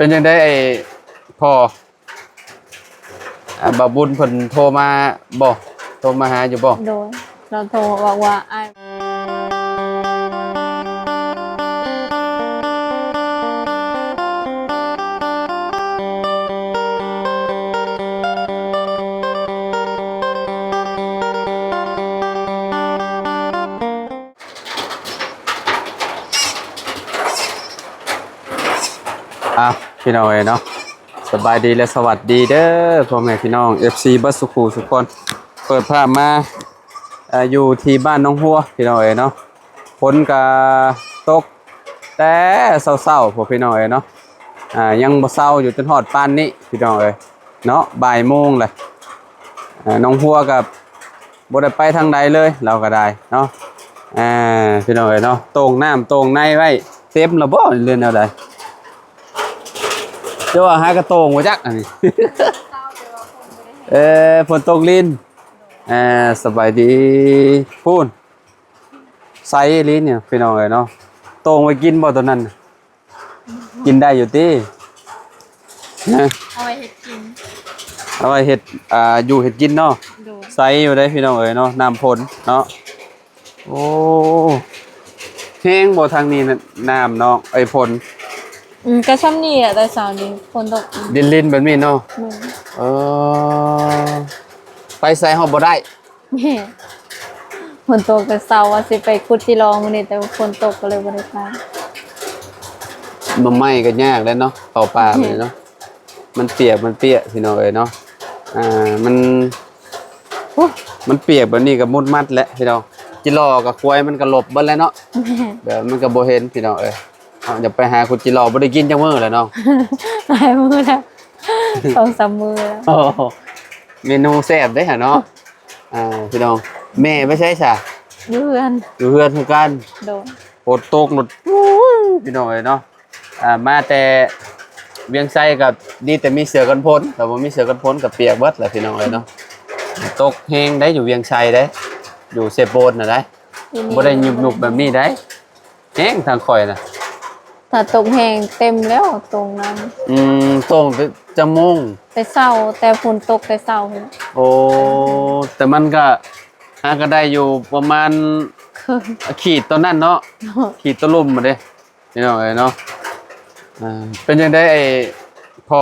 เป็นยังได้ไอ้พ่อบ่าวบุญเพิ่นโทรมาบ่โทรมาหาอยู่บ่โดยเราโทรบอกว่าไอ้พี่น้องเนาะสบายดีและสวัสดีเด้อพ่อแม่พี่น้อง FC บัสสุขุทุกคนเปิดภาพมาอยู่ที่บ้านน้องหัวพี่น้องเนาะฝนก็ตกแต่เศร้าๆพวกพี่น้องเนาะยังบ่เศร้าอยู่จนฮอดปานนี้พี่น้องเนาะบ่ายโมงเลยน้องหัวกับบ่ได้ไปทางใดเลยเราก็ได้เนาะพี่น้องเนาะตรงน้ำตรงในไว้เต็มแล้วบ่เรือนแนวใดเจ้าหากระโตงมาจักอันนี้ ฝนตกลิ้นสบายดีพูนไซลิ้นเนี่ยพี่น้องเนาะโตงไว้กินบ่ตัวนั้นกินได้อยู่ติเอาไว้เห็ดกินเอาไว้เห็ดอยู่เห็ดกินเนาะไซอยู่ได้พี่น้องเนาะน้ำฝนเนาะโอ้แห้งบ่ทางนี้น้ำเนาะไอ้ฝนก็ช่ำนี่อ่ะแต่สาวนี้ฝนตกดินลิ้นแบบนี้เนาะไปใส่ห้องบ่ได้ฝนตกแต่เสาร์ว่าสิไปคุดที่รองมื้อนี้แต่ฝนตกก็เลยบ่ได้ไปมันไหม้ก็ยากแล้วเนาะเข้าป่าเลยเนาะมันเปียกพี่น้องเนาะมันเปียกแบบนี้ก็มุดมัดแล้วพี่น้องจิรอกับควายมันก็หลบเบิดแล้วเนาะแบบมันก็บ่เห็นพี่น้องอย่าไปหาคุณจิรอบ่ได้กินจังมื้อแล้วเนาะหลายมื้อแล้ว2-3 มื้อแล้วเมนูแซ่บเด้ฮะเนาะพี่น้องแม่ไม่ใช่ซะอยู่เฮือนคือกันโดนฝนตกหมดพี่น้องเนาะมาแต่เวียงไส้กับดีแต่มีเสือกันฝนแต่บ่มีเสือกันฝนกับเปียกเบิดแหละพี่น้องเนาะตกแฮงได้อยู่เวียงไส้ได้อยู่เซโปนน่ะได้บ่ได้หยุบๆแบบนี้ได้แฮงทางข่อยน่ะถ้าตกแห้งเต็มแล้วตรงนั้นตรงจะมงแต่เช้าแต่ฝนตกแต่เช้าโอ้แต่มันก็ได้อยู่ประมาณขีดตัวนั้นเนาะขีดตัวลุ่มมาเด้นี่เนาะเนาะเป็นยังได้ไอ้พ่อ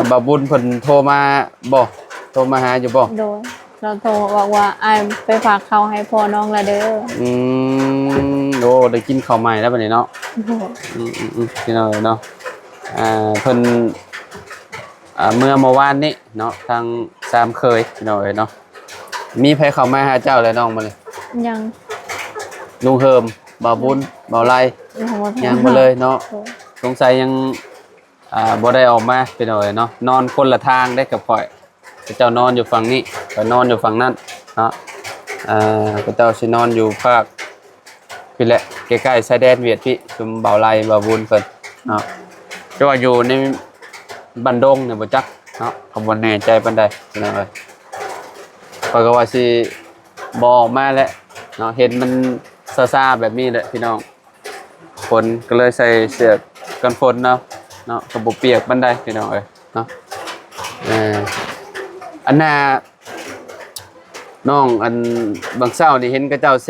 บ่าวบุญเพิ่นโทรมาบ่โทรมาหาอยู่บ่โดยเราโทรบอกว่าไอ้ไปฝากข้าวให้พ่อน้องละเด้อโอ้ได้กินข้าวใหม่แล้วบัดนี้เนาะพี่น้องเนาะเพิ่นเมื่อวานนี้เนาะทางสามเคยพี่น้องเนาะมีไผเข้ามาหาเจ้าแล้วน้องมาเลยยังลุงเฮิมบ่าวบุญบ่าวไล่ยังบ่เลยเนาะสงสัยยังบ่ได้ออกมาพี่น้องเนาะนอนคนละทางได้กับข่อยเจ้านอนอยู่ฝั่งนี้ข่อยนอนอยู่ฝั่งนั้นเนาะเจ้าสินอนอยู่ภาคพี่แหละใกล้ๆชายแดนเวียดพี่ชุมบ่าวไล่บ่าวบุญเพิ่นเนาะก็ว่าอยู่ในบันดงเนี่ยบ่จักเนาะผมบ่แน่ใจปานใดพี่น้องข้อยก็ว่าสิบ่ออกมาแล้วเนาะเห็นมันซ่าๆแบบนี้แหละพี่น้องฝนก็เลยใส่เสื้อกันฝนเนาะก็บ่เปียกปานใดพี่น้องเนาะอันน่ะน้องอันบางเช้านี่เห็นกระเจ้าแช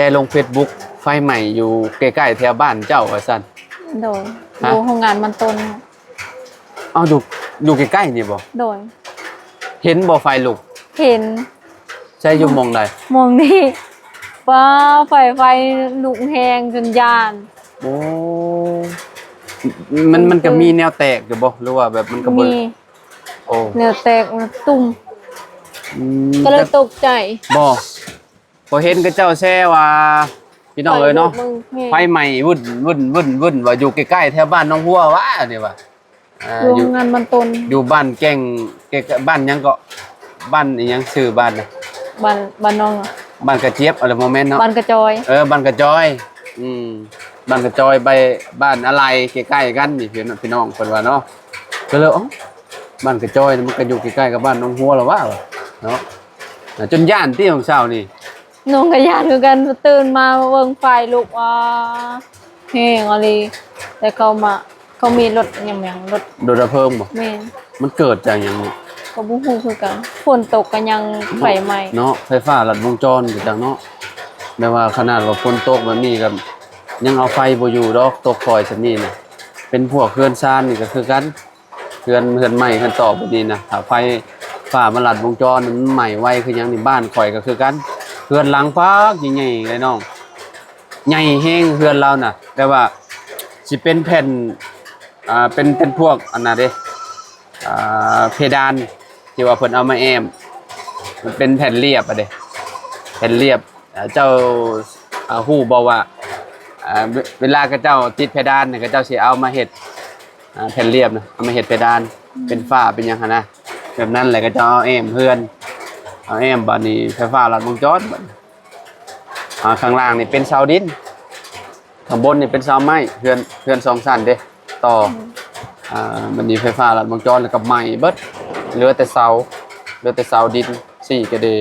ร์ลง Facebook ไฟใหม่อยู่ใกล้ๆแถวบ้านเจ้าว่าซั่นโดยอยู่โรงงานมันต้นอ้าวอยู่ใกล้ๆนี่บ่โดยเห็นบ่ไฟลุกเห็นใช่อยู่มองใดมองนี่ป้าไฟลุกแฮงจนยานโอ้มันก็มีแนวแตกอยู่บ่หรือว่าแบบมันก็บ่โอ้แนวแตกมันตุ่มก็เลยตกใจบ่พอเห็นกระเจ้าแช่ว่าพี่น้องเนาะไฟใหม่วุ่นว่าอยู่ใกล้ๆแถวบ้านน้องหัววะนี่ว่าอยู่งานมันต้นอยู่บ้านแก่งบ้านยังก็บ้านอีหยังชื่อบ้านนะบ้านน้องบ้านกระเจี๊ยบอะไรโมเมนต์เนาะบ้านกระจอยบ้านกระจอยบ้านกระจอยไปบ้านอะไรใกล้ๆกันนี่พี่น้องเพิ่นว่าเนาะก็เลยบ้านกระจอยมันก็อยู่ใกล้ๆกับบ้านน้องหัวแล้วว่าเนาะจนย่านที่ของเช้านี่น้องก็ย่านคือกันตื่นมาเบิ่งไฟลุก แห้งอะไรแต่เขามีรถหยังรถโดนระเพิ่มบ่ แม่น มันเกิดจากหยัง ก็บ่ฮู้คือกันฝนตกก็ยังไฟไหม้ เนาะไฟฟ้าลัดวงจรก็จังเนาะแม้ว่าขนาดว่าฝนตกแบบนี้ก็ยังเอาไฟบ่อยู่ดอกตกคอยซั่นนี่น่ะเป็นพวกเรือนซ่านนี่ก็คือกันเรือนใหม่เรือนต่อแบบนี้นะถ้าไฟฟ้ามันลัดวงจรมันใหม่ไวคือหยังนี่บ้านข่อยก็คือกันเรือนหลังพักใหญ่ๆเลยน้องใหญ่แฮงเรือนเราน่ะแต่ว่าสิเป็นแผ่นเป็นพวกอันน่ะเด้เพดานที่ว่าเพิ่นเอามาแอมมันเป็นแผ่นเรียบอะเด้แผ่นเรียบเจ้าฮู้บ่ว่าเวลาเขาเจ้าติดเพดานเนี่ยเขาเจ้าสิเอามาเฮ็ดแผ่นเรียบนะเอามาเฮ็ดเพดานเป็นฝ้าเป็นหยังหั่นนะแบบนั้นแหละก็จะเอาแอมเฮือนเอาแอมบัดนี้ไฟฟ้าลัดวงจรบัดข้างล่างนี่เป็นเสาดินข้างบนนี่เป็นเสาไม้เฮือน2ชั้นเด้ต่อบัดนี้ไฟฟ้าลัดวงจรแล้วก็ไหม้เบิดเหลือแต่เสาดินสี่ก็ได้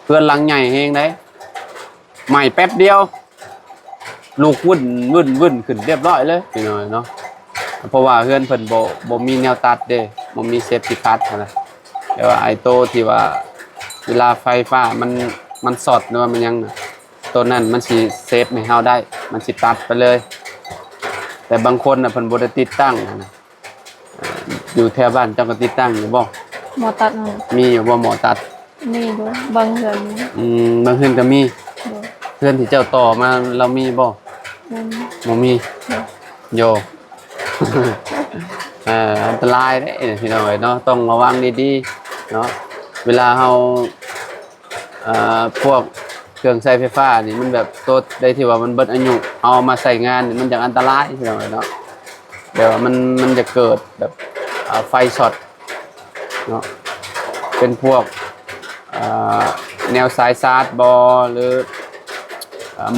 เฮือนหลังใหญ่แฮงได้ไหม้แป๊บเดียวลูกวุ่นขึ้นเรียบร้อยเลยพี่น้อยเนาะเพราะว่าเฮือนเพิ่นบ่มีแนวตัดเด้บ่มีเซฟตี้คัทนะแต่ว่าไอ้โตที่ว่าเวลาไฟฟ้ามันช็อตหรือว่ามันยังตัวนั้นมันสิเซฟให้เฮาได้มันสิตัดไปเลยแต่บางคนน่ะเพิ่นบ่ได้ติดตั้งนะอยู่แถวบ้านเจ้าก็ติดตั้งอยู่บ่หมอตัดนั่น มีอยู่บ่หมอตัดมีอยู่บางเฮือนมีบางเฮือนก็มีเฮือนที่เจ้าต่อมาเรามีบ่บ่มีโย อันตรายเด้พี่น้อยเนาะต้องระวังดีๆเนาะเวลาเฮาพวกเครื่องใช้ไฟฟ้านี่มันแบบตัวได้ที่ว่ามันเบิดอายุเอามาใส่งานนี่มันจะอันตรายพี่น้อยเนาะเดี๋ยวมันจะเกิดแบบไฟช็อตเนาะเป็นพวกแนวสายชาร์จบอหรือ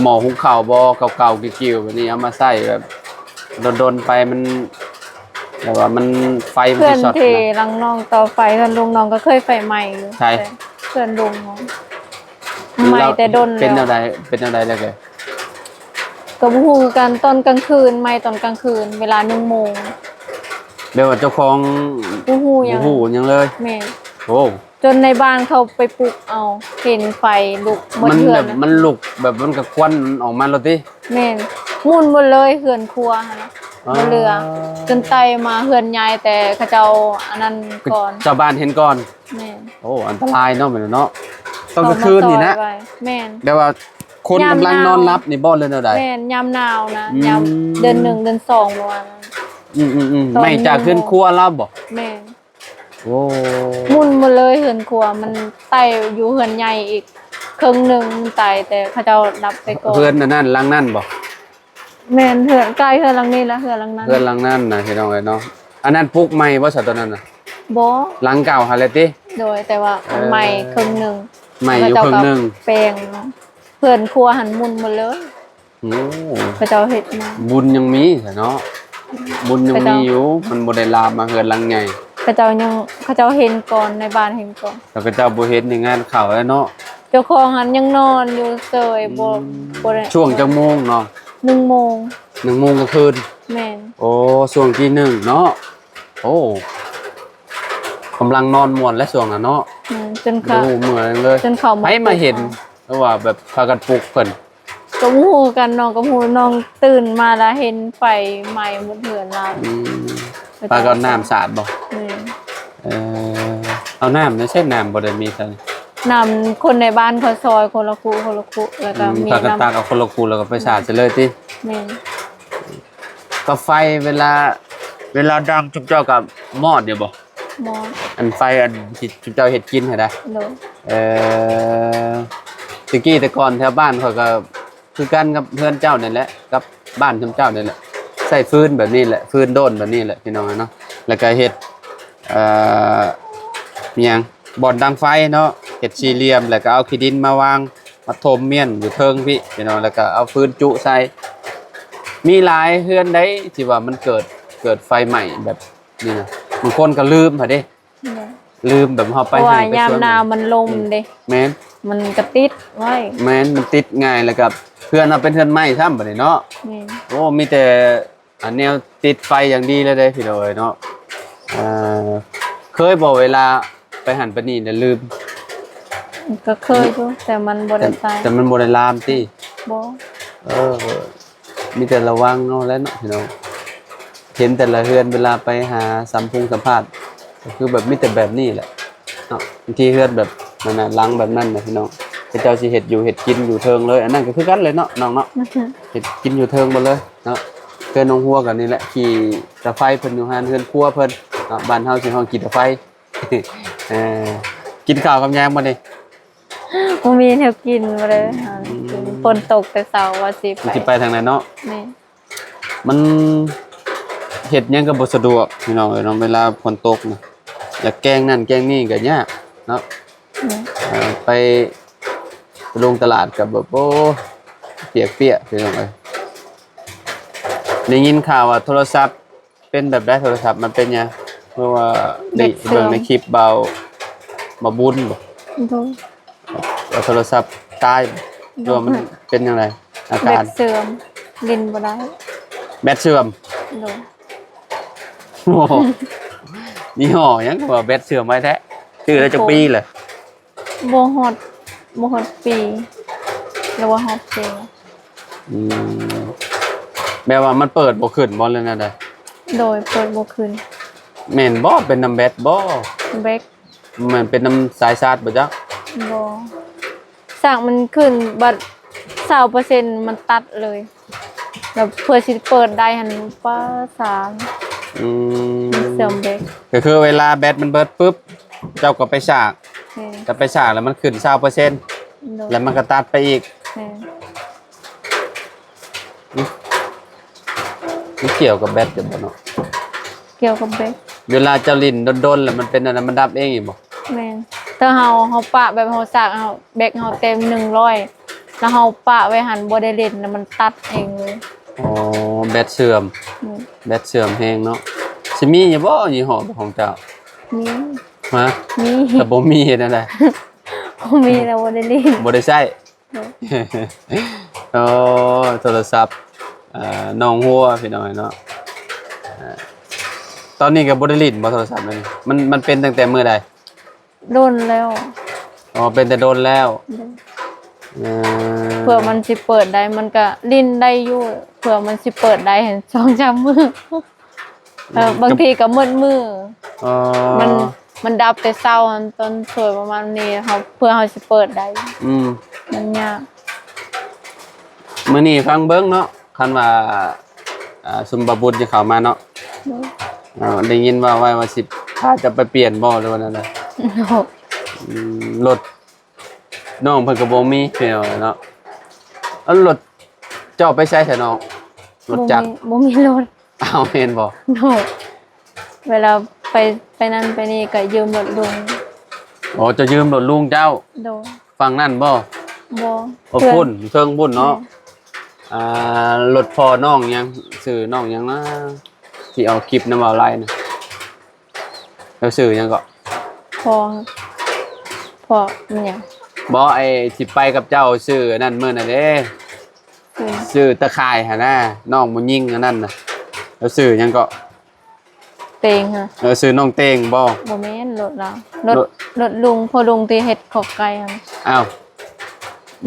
หม้อหุงข้าวบอเก่าๆกิ่วๆแบบนี้เอามาใส่แบบโดนๆไปมันแต่ว่ามันไฟมันช็อตนะเพื่อนที่ลังน้องต่อไฟเพื่อนลุงน้องก็เคยไฟไหม้อยู่ใช่เพื่อนลุงน้องไหม้แต่โดนเป็นแนวใดแล้วแกก็บ่ฮู้กันตอนกลางคืนไหม้ตอนกลางคืนเวลา 1 โมงเดี๋ยวเจ้าของบ่ฮู้ยังเลยแม่โอ้จนในบ้านเขาไปปลุกเอาเห็นไฟลุกหมดเฮือนมันลุกแบบมันก็ควันออกมาแล้วติแม่นมุ่นหมดเลยเฮือนครัวหั่นนะบ่เหลือจนไตมาเฮือนยายแต่เขาเจ้าอันนั้นก่อนเจ้าบ้านเห็นก่อนแม่นโอ้อันตรายเนาะแม่นเนาะต้องกลางคืนนี่นะแม่นเดี๋ยวว่าคนกำลังนอนหลับนี่บ่เลยแนวใดแม่นยามหนาวนะยามเดือน1เดือน2ประมาณนั้นไม่จากขึ้นครัวลับบ่แม่นโอ้มุ่นหมดเลยเฮือนครัวมันไตอยู่เฮือนใหญ่อีกครึ่งนึงมันไตแต่เขาเจ้าดับไปก่อนเฮือนนั่นหลังนั่นบ่แม่นเฮือนใกล้เฮือนหลังนี้แล้วเฮือนหลังนั้นเฮือนหลังนั่นน่ะพี่น้องเอ้ยเนาะอันนั้นปลูกใหม่บ่ซะตัวนั้นน่ะบ่หลังเก่าหั่นแหละติโดยแต่ว่าใหม่ครึ่งนึงใหม่อยู่ครึ่งนึงแปลงเพื่อนครัวหันมุนหมดเลยโอ้พระเจ้าเฮ็ดมาบุญยังมีเนาะบุญยังมีอยู่มันบ่ได้ลามมาเฮือนหลังใหญ่พระเจ้าเห็นก่อนในบ้านเห็นก่อนแล้วก็เจ้าบ่เห็นในงานเข้าแล้วเนาะเจ้าของหันยังนอนอยู่เฉยบ่ได้ช่วงจังโมงเนาะ1 โมง1 โมงกลางคืนแม่นโอ้ช่วงที่1เนาะโอ้กำลังนอนม่วนและช่วงน่ะเนาะจนค่ะเมื่อยเลยจนเขามาเห็นว่าแบบพากันปลุกเพิ่นก็ฮู้กันน้องก็ฮู้น้องตื่นมาแล้วเห็นไฟไหม้หมดเฮือนเราปาก็น้ำสาดบ่เอาน้ำไม่ใช่น้ำบ่ได้มีซั่นน้ำคนในบ้านเขาซอยคนละคุแล้วก็มีน้ำตาเอาคนละคูแล้วก็ไปสาดซะเลยติแม่นก็ไฟเวลาดังจุ๊บเจ้ากับมอดอยู่บ่มอดอันไฟอันที่จุ๊บเจ้าเฮ็ดกินให้ได้ตะกี้แต่ก่อนแถวบ้านเขาก็คือกันกับเพื่อนเจ้านั่นแหละกับบ้านเจ้านั่นแหละใส่ฟืนแบบนี้แหละฟืนโดนแบบนี้แหละพี่น้องเนาะแล้วก็เฮ็ดมีหยังบ่อนดังไฟเนาะเฮ็ดสี่เหลี่ยมแล้วก็เอาขี้ดินมาวางมาถมเมียนอยู่เทิงพี่น้องแล้วก็เอาฟืนจุใส่มีหลายเฮือนได้ที่ว่ามันเกิดไฟใหม่แบบนี่นะบางคนก็ลืมหะเด้ลืมแบบเฮาไปให้ไปช่วยยามหนาวมันลมเด้แม่น มันกระติดไว้ แม่นมันติดง่ายแล้วกับเพื่อนเอาเป็นเพื่อนไม้ซ้ำบัดนี้เนาะ นี่ โอ้มีแต่อันแนวติดไฟอย่างดีเลยเด้พี่น้อยเนาะเคยบอกเวลาไปหันไปนี่เนี่ยลืม ก็เคยอยู่แต่มันบ่ได้ตาย แต่มันบ่ได้ลามติ บ่ เออมีแต่ระวังเนาะแล้วเนาะพี่น้องเห็นแต่ละเฮือนเวลาไปหาสัมภาษณ์ก็คือแบบมีแต่แบบนี้แหละเนาะบางทีเฮือนแบบนั่นน่ะหลังแบบนั้นน่ะพี่น้องพระเจ้าสิเฮ็ดอยู่เฮ็ดกินอยู่เทิงเลยอันนั้นก็คือกันเลยเนาะน้องเนาะเฮ็ดกินอยู่เทิงหมดเลยเนาะเพื่อนน้องหัวกันนี่แหละขี่ตะไฟเพิ่นอยู่หันเฮือนครัวเพิ่นเนาะบ้านเฮาสิฮ้องขี่ตะไฟ เออกินข้าวกับยางบ่นี่ บ่มีแนวกินบ่ได้หากินฝนตกแต่เช้าว่าสิ สิไปทางไหนเนาะ นี่ มันเฮ็ดหยังก็บ่สะดวกพี่น้องเอ้ยเนาะเวลาฝนตกนะอยากแกงนั่นแกงนี่ก็ยากเนาะ นี่ ไปลงตลาดกับแบบโอ้เปียกพี่น้องเอ้ยได้ยินข่าวว่าโทรศัพท์เป็นแบบได้โทรศัพท์มันเป็นหยังเพราะว่าได้เบิ่งในคลิปเบาบุญบ่ ดู ว่าโทรศัพท์ตายรวมมันเป็นจังไดอา แบ การ บเสื่อมลินบ่ได้ แบตเสื่อม ดู โอ้โหยี่ห้อหยังก็ว่าแบตเสื่อมไว้แท้ชื่อแล้วจักปีแหละ บ่ฮอดปีแล้วว่าฮอดปี อืมแบบว่ามันเปิดบ่ขึ้นบ่เลยนะได้ โดยเปิดบ่ขึ้น แม่นบ่เป็นน้ำแบตบ่ เบรก มันเป็นน้ำสายชาร์จบ่จ๊ะ บ่สั่งมันขึ้นบัด20%มันตัดเลยแล้วเพื่อสิเปิดได้หั่นป้า3 อืม เสื่อมเบรก ก็คือเวลาแบตมันเบิดปุ๊บเจ้าก็ไปฉาก นี่ ก็ไปฉากแล้วมันขึ้น20% แล้วมันก็ตัดไปอีก นี่ มันเกี่ยวกับแบตจังบ่เนาะ เกี่ยวกับเบรก เวลาเจ้าลิ้นดนๆแล้วมันเป็นอันนั้นมันดับเองอีกบ่ แม่นถ้าเฮาปะแบบเฮาสากเฮาเบรกเฮาเต็ม100แล้วเฮาปะไว้หั่นบ่ได้เล่นแล้วมันตัดเองเลย อ๋อแบตเสื่อม นี่ แบตเสื่อมแฮงเนาะสิมีอยู่บ่ยี่ห้อของเจ้า มี ฮะ มี แต่บ่มีเฮ็ดจังได๋ บ่มีแล้วบ่ได้เล่น บ่ได้ใช้ โอ้โทรศัพท์น้องหัวพี่น้อยเนาะตอนนี้ก็บ่ได้ลิ้นบ่โทรศัพท์เลยมันเป็นตั้งแต่มื้อใด โดนแล้ว อ๋อเป็นแต่โดนแล้วเอ เผื่อมันสิเปิดได้มันก็ลิ้นได้อยู่เผื่อมันสิเปิดได้เห็น2-3มื้อบางทีก็มืดมือ อ๋อ มันดับแต่เช้าอันตอนสวยประมาณนี้เฮาเพื่อเฮาสิเปิดได้ อืม มันยาก มื้อนี้ฟังเบิ่งเนาะคันว่าซุมบาบุญจะเข้ามาเนาะได้ยินว่าไว้ว่าสิถ้าจะไปเปลี่ยนบ่หรือว่านั่นน่ะรถน้องเพิ่นก็บ่มีพี่น้องเนาะรถเจ้าไปใช้ซะน้องรถจักร บ่มีรถ อ้าวแม่นบ่ โนเวลาไปนั่นไปนี่ก็ยืมรถลุง อ๋อจะยืมรถลุงเจ้า โดน ฝั่งนั่นบ่ บ่ บ่พุ่นเทิงพุ่นเนาะรถพ่อน้องยังชื่อน้องยังนะที่เอาคลิปนำเอาไลน์น่ะแล้วชื่อยังก็ พอมันหยัง บ่ไอ้สิไปกับเจ้าชื่อนั่นมื้อนั่นเด้ คือ ชื่อตะข่ายหั่นน่ะน้องบ่ยิงอันนั้นน่ะแล้วชื่อยังก็ เตงฮะ ชื่อน้องเต้งบ่ บ่แม่นรถเรารถลุงพอลุงที่เฮ็ดขอกไก่หั่น อ้าว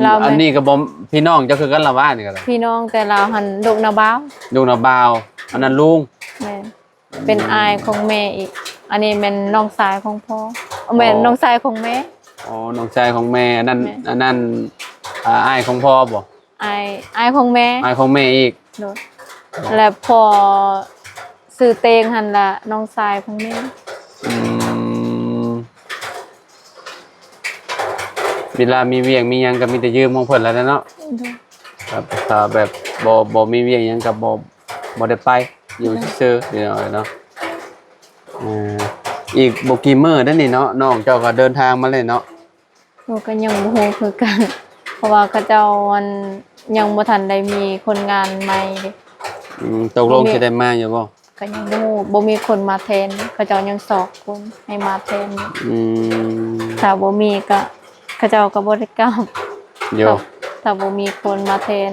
เราไหม อันนี้ก็บ่พี่น้องเจ้าคือกันละว่านี่ก็ได้ พี่น้องแต่เราหันลูกนาบ้าว ลุงน่ะบ่าวอันนั้นลุง แม่นเป็นอายของแม่อีก อันนี้แม่นน้องชายของพ่อแม่นน้องชายของแม่ อ๋อน้องชายของแม่อันนั้น แม่ อันนั้นอ้ายของพ่อบ่ อายของแม่ อ้ายของแม่อีก โดดแล้วพอซื้อเตงหันละน้องชายของแม่ อืมเวลามีเวียงมีหยังก็มีแต่ยืมของเพิ่นแล้วเนาะครับถ้าแบบบ่มีเวียงหยังก็บ่ได้ไปอยู่ซื่อๆนี่เนาะอีกบ่กี่มื้อเด้อนี่เนาะน้องเจ้าก็เดินทางมาเลยเนาะ หนูก็ยังบ่ฮู้คือกัน เพราะว่าเขาเจ้ามันยังบ่ทันได้มีคนงานใหม่เด้ ตกลงสิได้มาอยู่บ่ ก็ยังบ่มีคนมาแทนเขาเจ้ายังสอบคนให้มาแทน อืม ถ้าบ่มีก็ เขาเจ้าก็บ่ได้กลับ โย ถ้าบ่มีคนมาแทน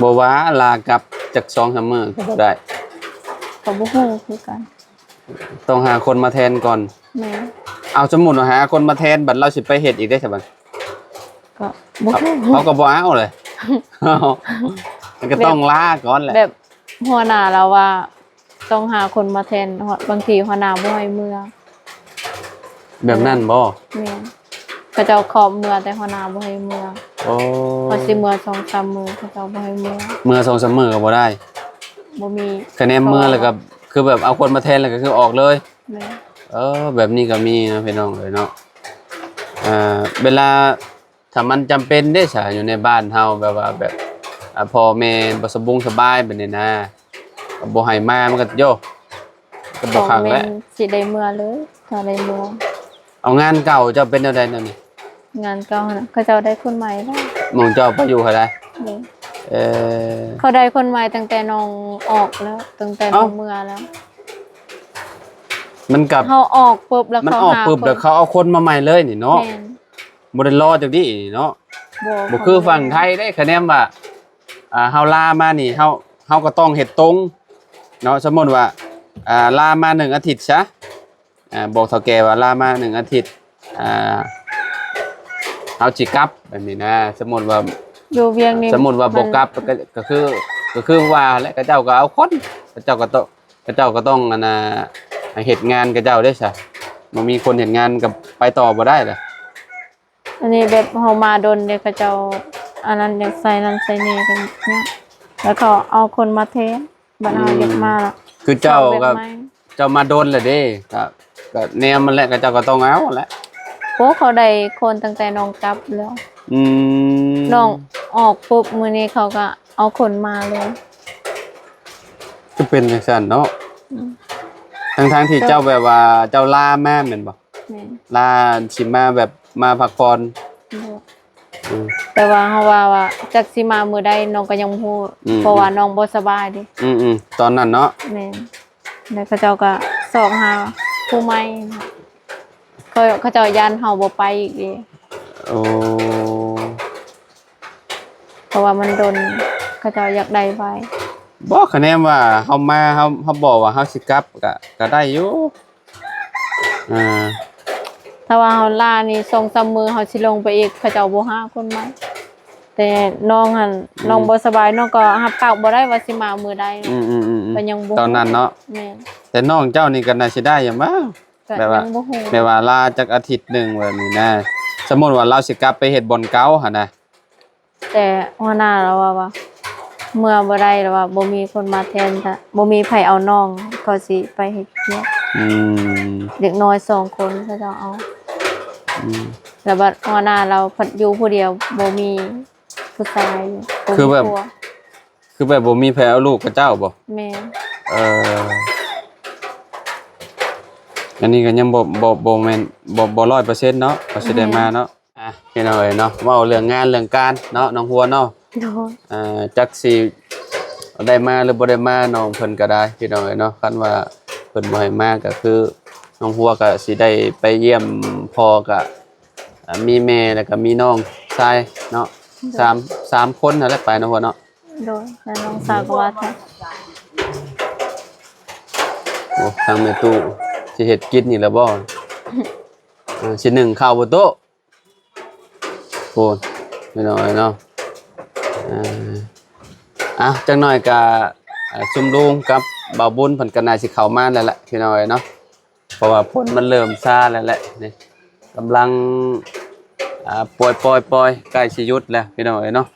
บ่ว่าลากลับจาก2-3มื้อก็บ่ได้ ก็บ่ฮู้คือกัน ต้องหาคนมาแทนก่อน แม่ เอาสมมุติว่าหาคนมาแทนบัดเราสิไปเฮ็ดอีกได้ใช่บัด ก็บ่ฮู้ เขาก็บ่เอาเลย มันก็ต้องลาก่อนแหละ แบบหัวหน้าเราว่าต้องหาคนมาแทนบางทีหัวหน้าบ่ให้เมื่อ แบบนั้นบ่ แม่เขาเจ้าขอบเมื่อแต่หัวหน้าบ่ให้เมื่อ โอ้ พอสิเมื่อ2-3มื้อเขาเจ้าบ่ให้เมื่อ เมื่อ2-3มื้อก็บ่ได้ บ่มี คะแนนเมื่อแล้วก็คือแบบเอาคนมาแทนแล้วก็คือออกเลย แม่ แบบนี้ก็มีนะพี่น้องเอ้ยเนาะเวลาถ้ามันจำเป็นเด้ซะอยู่ในบ้านเฮาแบบว่าแบบพ่อแม่บ่สบายแบบนี้นะก็บ่ให้มามันก็โยก็บ่คัก แม่ แล้ว สิได้เมื่อเลยถ้าได้เมื่อ เอางานเก่าเจ้าเป็นแนวใดนั่นนี่ งานเก่าน่ะเขาเจ้าได้คนใหม่แล้ว หมองเจ้าไปอยู่เท่าใด นี่ เออ เขาได้คนใหม่ตั้งแต่น้องออกแล้วตั้งแต่น้อง เอ้า เมื่อแล้ว มันกับ เขาออกปุ๊บแล้ว มัน เขา ออก หา ปุ๊บ คน เดี๋ยวเขาเอาคนมาใหม่เลยนี่เนาะ แม่น บ่ได้รอจักดิเนาะ บ่ เขา คือฝั่งไทยได้คะแนนว่าเฮาลามานี่เฮาก็ต้องเฮ็ดตรงเนาะสมมุติว่าลามา1อาทิตย์ซะบอกเฒ่าแก่ว่าลามา1อาทิตย์เฮาสิกลับแบบนี้นะสมมุติว่า อยู่เวียงนี่ สมมุติว่าบ่กลับก็คือว่าและกระเจ้าก็เอาคนกระเจ้าก็ต้องเฮ็ดงานกระเจ้าเด้ซะบ่มีคนเฮ็ดงานก็ไปต่อบ่ได้ล่ะ อันนี้แบบเฮามาดนเดี๋ยวเขาเจ้าอันนั้นอยากใส่นั่นใส่นี่กันเนี่ยแล้วเขาเอาคนมาแทนบัดเฮาอยากมาล่ะ คือเจ้าก็ แบบใหม่ เจ้ามาโดนแหละเด้ก็แนวมันแหละก็เจ้าก็ต้องเอาแหละ โอ้เขาได้คนตั้งแต่น้องกลับแล้ว อืม น้องออกปุ๊บมื้อนี้เขาก็เอาคนมาเลย จะเป็นจังซั่นเนาะ อืม ทั้งที่เจ้าแบบว่าเจ้าลาแม่แม่นบ่ แม่น ลาสิมาแบบมาพักผ่อน อืม แต่ว่าเฮาว่าจักสิมามื้อใดน้องก็ยังบ่ฮู้ อืม เพราะว่าน้องบ่สบายดิ ตอนนั้นเนาะ แม่นแล้วเขาเจ้าก็สอบหาผู้ใหม่เขาเจ้ายันเฮาบ่ไปอีกดิ โอ้ เพราะว่ามันโดนเขาเจ้าอยากได้ไว้ บ่คะแนนว่าเฮามาเฮาบอกว่าเฮาสิกลับก็ได้อยู่อ่า ถ้าว่าเฮาลานี่2-3มื้อเฮาสิลงไปอีกเขาเจ้าบ่หาคนใหม่แต่น้องหั่นน้องบ่สบายน้องก็รับปากบ่ได้ว่าสิมามื้อใด อืม ก็ยังบ่ ตอนนั้นเนาะ แม่น แต่น้องเจ้านี่ก็น่าสิได้อยู่มั้ง ก็ แบบว่า ยังบ่ฮู้ แบบว่าลาจากอาทิตย์หนึงแบบนี้นะสมมุติว่าเราสิกลับไปเฮ็ดบ่อนเก่าหั่นน่ะ แต่หัวหน้าเราว่าเมื่อบ่ได้แล้วว่าบ่มีคนมาแทนถ้าบ่มีไผเอาน้องก็สิไปเฮ็ดเวียก อืม เด็กน้อย2คนเขาจะเอา อืม แล้วบัดหัวหน้าเราพัดอยู่ผู้เดียวบ่มีผู้ชายอยู่มี คือแบบ ผัว คือแบบบ่มีแผลเอาลูกกับเจ้าบ่ แม่ เอ่ออันนี้ก็ยังบ่แม่นบ่100%เนาะก็สิได้มาเนาะพี่น้องเอ้ยเนาะเว้าเรื่องงานเรื่องการเนาะน้องหัวเนาะ โดน จักสิได้มาหรือบ่ได้มาน้องเพิ่นก็ได้พี่น้องเอ้ยเนาะคันว่าเพิ่นบ่ให้มาก็คือน้องหัวก็สิได้ไปเยี่ยมพ่อก็มีแม่แล้วก็มีน้องชายเนาะสามคนนั่นแหละไปเนาะหัวเนาะ โดนแล้วน้องสาวก็ว่าถ้า โอ้ทางแม่ตู้สิเฮ็ดกินนี่ล่ะบ่ สินึ่งข้าวบนโต๊ะโอ้ไม่น้อยเนาะจังหน่อยก็ชุมลุงกับบ่าวบุญเพิ่นก็น่าสิเข้ามาแล้วแหละพี่น้อยเนาะเพราะว่าฝนมันเริ่มซาแล้วแหละนี่กำลังปล่อยใกล้สิหยุดแล้วพี่น้อยเนาะ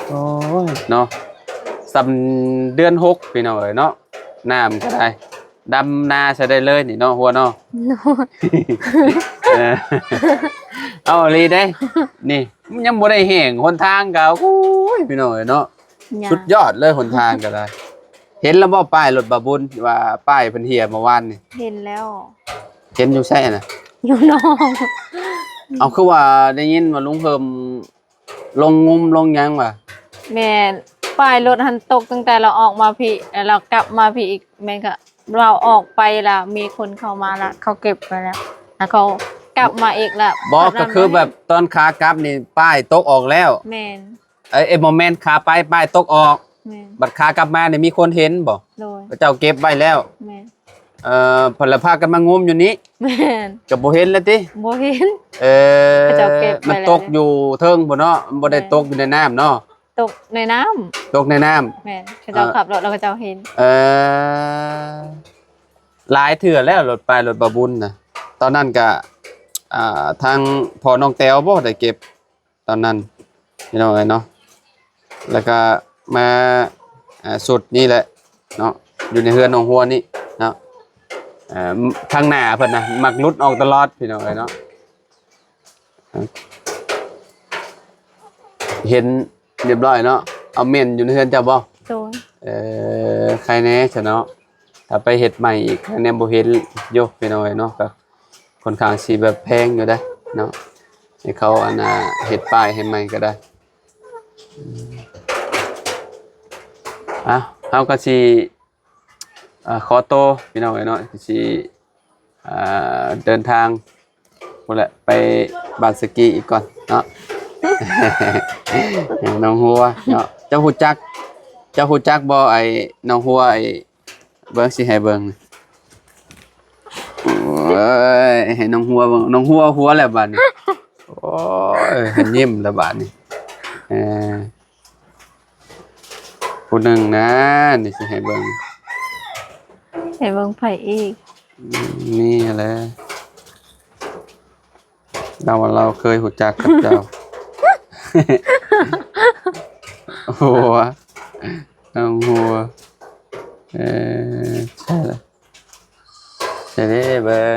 โอ้ยเนาะสำเดือน6พี่น้อยเนาะน้ำก็ได้ดำนาใช้ได้เลยนี่เนาะหัวเนาะ โดน เอาลีได้ นี่มันยังบ่ได้แห้งหนทางก็โอ้ยพี่น้อยเนาะ หยัง สุดยอดเลยหนทางก็ได้ เห็นแล้วบ่ป้ายรถบาบุญว่าป้ายเพิ่นเหี่ยเมื่อวานนี่ เห็นแล้ว เห็นอยู่ใช่น่ะ อยู่น้อง เอาคือว่าได้ยินว่าลุงเพิ่มลงงุมลงหยังว่ะ แม่ป้ายรถหันตกตั้งแต่เราออกมาพี่แล้วเรากลับมาพี่อีกแม่ก็เราออกไปล่ะมีคนเข้ามาละเขาเก็บไปแล้วเขา กลับมาอีกแล้ว บอกก็คือแบบตอนขากลับนี่ป้ายตกออกแล้ว แม่น ไอ้โมเมนต์ขาไปป้ายตกออก แม่น บัดขากลับมาเนี่ยมีคนเห็นบ่ โดย พระเจ้าเก็บไว้แล้ว แม่น ผลพากันมางมอยู่นี้ แม่น ก็บ่เห็นแล้วติ บ่เห็น พระเจ้าเก็บไว้ มัน แล้ว ตกอยู่เทิงบ่เนาะบ่ได้ตกอยู่ในน้ำเนาะ ตกในน้ำ ตกในน้ำ แม่นเขาเจ้าขับรถแล้วเขาเจ้าเห็น หลายเถื่อแล้วรถไปรถบาบุญนะตอนนั้นก็ทางพอน้องแต้วบ่ได้เก็บตอนนั้นพี่น้องเอ้ยเนาะแล้วก็มาสุดนี่แหละเนาะอยู่ในเฮือนน้องหัวนี่เนาะทางหน้าเพิ่นน่ะมักหลุดออกตลอดพี่น้องเอ้ยเนาะเห็นเรียบร้อยเนาะเอาเม่นอยู่ในเฮือนเจ้าบ่ โดย ใครแน่ซะเนาะถ้าไปเฮ็ดใหม่อีกแนมบ่เห็นอยู่พี่น้องเอ้ยเนาะก็ค่อนข้างสิแบบแพงอยู่ได้เนาะให้เขาเฮ็ดป้ายให้ใหม่ก็ได้เฮาก็สิขอโตวพี่น้องเอ้ยเนาะสิเดินทางพุ่นแหละไปบ้านสกีอีกก่อนเนาะ น้องหัวเนาะเจ้าฮู้จักบ่ไอ้น้องหัวไอ้เบิ่งสิให้เบิ่งโอ้ยให้น้องหัวเบิ่งน้องหัวแล้วบัดนี้โอ้ยเห็นยิ้มแล้วบัดนี้ผู้หนึงนะนี่สิให้เบิ่ง เห็นเบิ่งไผอีก นี่แหละเราเคยรู้จักกับเจ้า หัวน้องหัวใช่เลยใช่เลยเบิ่ง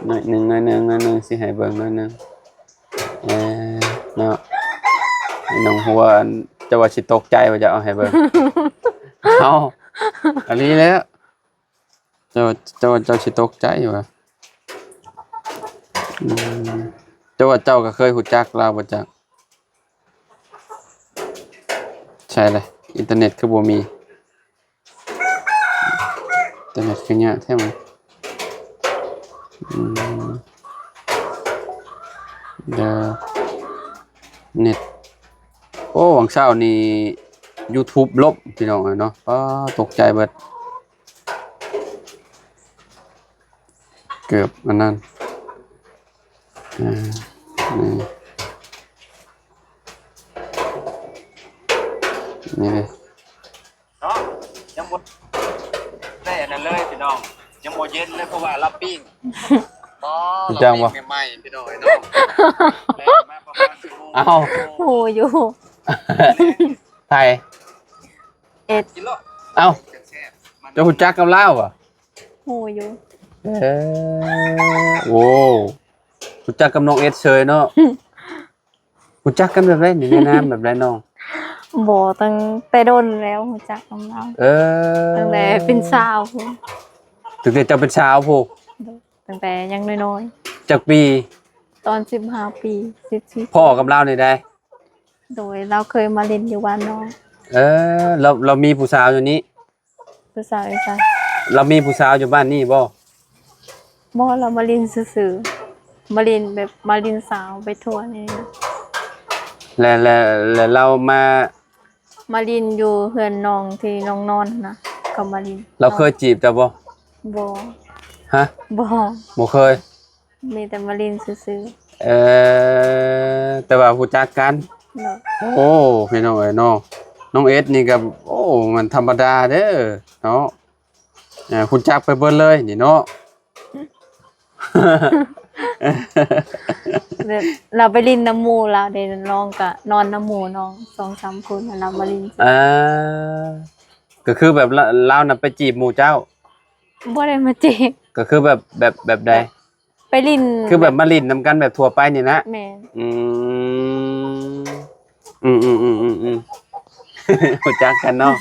หน่อยหนึ่งสิให้เบิ่งหน่อยหนึ่งเนาะไอ้น้องหัวจะว่าสิตกใจว่าจะเอาให้เบิ่ง เอาอันนี้แล้วเจ้าสิตกใจว่ะเจ้าว่าเจ้าก็เคยรู้จักเราบ่จักใช่เลยอินเทอร์เน็ตคือบ่มีอินเทอร์เน็ตคือเนี้ยแท้มั้ยเดี๋ยวเน็ตโอ้วังเช้านี่ YouTube ลบพี่น้องเนาะตกใจเบิดเกือบอันนั้นนี่เลยเนาะยังหมดได้อันนั้นเลยพี่น้องยังโมเย็นเลยเพราะว่ารับปิ้งจังวะ ใหม่ๆพี่น้องเนาะแรงมาประมาณ10 โมง เอ้า โหอยู่ ไทย กินโล เอ้า แซ่บๆมัน จะรู้จักกับลาวอ่ะ โหอยู่ โอ้รู้จักกับน้องเอสเชยเนาะรู้จักกันแบบไรนี่แนะนำแบบไรน้อง บ่ตั้งแต่โดนแล้วรู้จักกับเราตั้งแต่เป็นสาวพู้น ถึงแต่เจ้าเป็นสาวผู้ ตั้งแต่ยังน้อย จากปี ๆตอน15 ปี14 พ่อกับเรานี่ได้ โดยเราเคยมาเล่นอยู่บ้านน้อง เรามีผู้สาวอยู่นี้ ผู้สาวอีสาน เรามีผู้สาวอยู่บ้านนี่บ่ บ่เรามาเล่นซื่อๆมาเล่นแบบมาเล่นสาวไปทั่วนี่นะ แล้วเรามา มาเล่นอยู่เฮือนน้องที่น้องนอนนะก็มาเล่น เราเคยจีบเจ้าบ่ บ่ ฮะ บ่ บ่เคย มีแต่มาเล่นซื่อ แต่ว่ารู้จักกัน ๆเนาะ โอ้พี่น้องเอ้ยเนาะน้องเอสนี่ก็โอ้มันธรรมดาเด้อเนาะคุณจักไปเบิดเลยนี่เนาะ แบบเราไปเลินน้ำหมู่เราได้น้องก็นอนน้ำหมู่น้อง 2-3 คนแล้วเรามาเลิน ก็คือแบบเราน่ะไปจีบหมู่เจ้า บ่ได้มาจีบ ก็คือแบบใด ไปเลิน คือแบบมาลิ้นนำกันแบบทั่วไปนี่นะ แม่น รู้จักกันเนาะ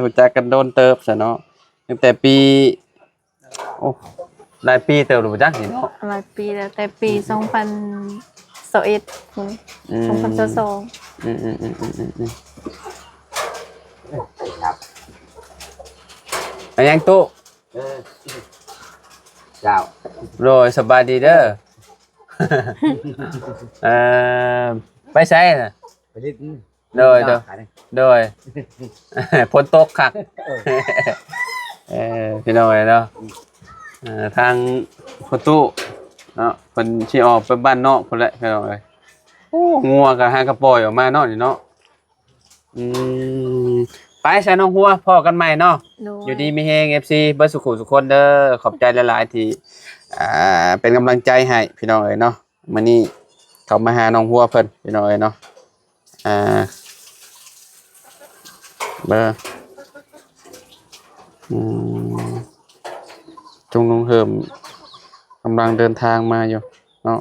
รู้จักกันโดนเติบซะเนาะตั้งแต่ปีโอ้หลายปีเติบรู้จักนี่เนาะ หลายปีแล้วแต่ปี2021พุ่น2022อันยังตู้ เจ้า โดยสบายดีเด้อ เอ่อไปใช้น่ะ ไปเล่น โดยโดย ฝนตกคัก พี่น้อยเนาะทางประตูเนาะเพิ่นสิออกไปบ้านนอกพุ่นแหละพี่น้อยโอ้งัวก็หากระปล่อยออกมาเนาะนี่เนาะไปใช้น้องหัวพ่อกันใหม่เนาะ โด อยู่ดีมีเฮง FC เบิดสุขุสุขคนเด้อขอบใจหลายๆที่เป็นกำลังใจให้พี่น้องเอ้ยเนาะมื้อนี้เขามาหาน้องหัวเพิ่นพี่น้องเอ้ยเนาะเบอร์จงลงเหิมกำลังเดินทางมาอยู่เนาะ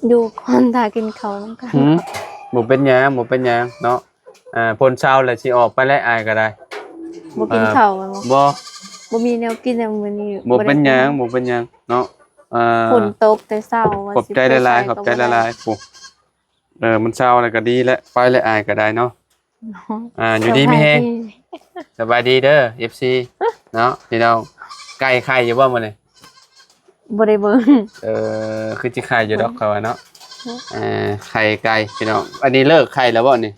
อยู่คนตากินเขาวกัน บ่เป็นหยังบ่เป็นหยังเนาะพลเช้าแล้วสิออกไปแล้วอายก็ได้ บ่กินข้าวกันบ่ บ่ บ่มีแนวกินแล้วมื้อนี้ บ่เป็นหยังบ่เป็นหยังเนาะฝนตกแต่เช้าว่า ขอบใจหลายๆขอบใจหลายๆปุ๊มันเช้าแล้วก็ดีแล้วไปแล้วอายก็ได้เนาะอยู่ดีมีแฮงสบายดีเด้อ FC เนาะพี่น้องไก่ไข่อยู่บ่มื้อนี้ บ่ได้เบิ่ง คือสิไข่อยู่ดอกเขาว่าเนาะไข่ไก่พี่น้องอันนี้เลิกไข่แล้วบ่นี่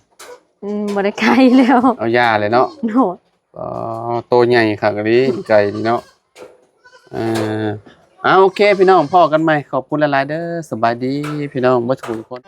บ่ได้ไกลแล้ว เอาย่าเลยเนาะ โนด โตใหญ่คักอันนี้ไก่นี่เนาะโอเคพี่น้องพ่อกันใหม่ขอบคุณหลายๆเด้อสบายดีพี่น้องบ่ทุกคน